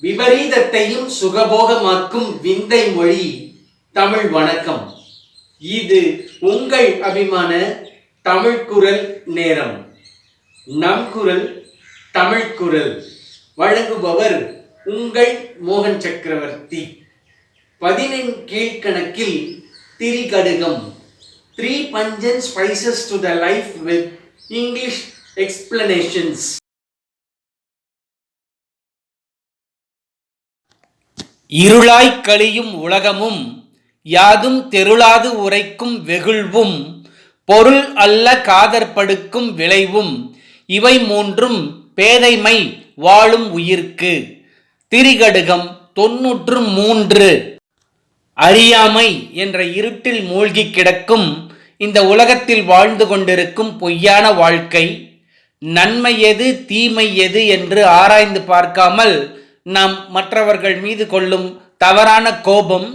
விபரீதத்தையும் சுகபோகமாக்கும் விந்தை மொழி தமிழ் வணக்கம். இது உங்கள் அபிமான தமிழ் குரல் நேரம். நம் குரல் தமிழ் குரல் வழங்குபவர் உங்கள் மோகன் சக்கரவர்த்தி. 15 கீழ்கணக்கில் Thirikadugam 3 pungent spices to the life with English explanations. இருளாய்க் கழியும் உலகமும் யாதும் தெருளாது உரைக்கும் வெகுள்வும் பொருள் அல்ல காதற்படுக்கும் விளைவும் இவை மூன்றும் பேதைமை வாழும் உயிர்க்கு. திரிகடுகம் 93. அறியாமை என்ற இருட்டில் மூழ்கி கிடக்கும் இந்த உலகத்தில் வாழ்ந்து கொண்டிருக்கும் பொய்யான வாழ்க்கை, நன்மை எது தீமை எது என்று ஆராய்ந்து பார்க்காமல் நாம் மற்றவர்கள் மீது கொள்ளும் தவறான கோபம்,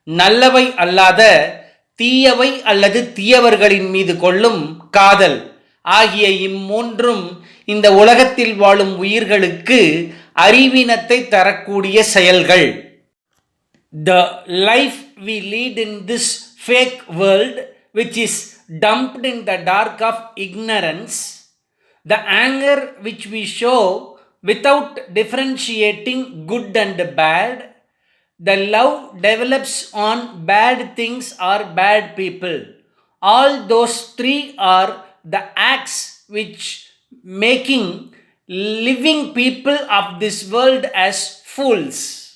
நல்லவை அல்லாத தீயவை அல்லது தீயவர்களின் மீது கொள்ளும் காதல் ஆகிய இம்மூன்றும் இந்த உலகத்தில் வாழும் உயிர்களுக்கு அறிவீனத்தை தரக்கூடிய செயல்கள். The life we lead in this fake world, which is dumped in the dark of ignorance, the anger which we show without differentiating good and bad, the love develops on bad things or bad people. All those three are the acts which making living people of this world as fools.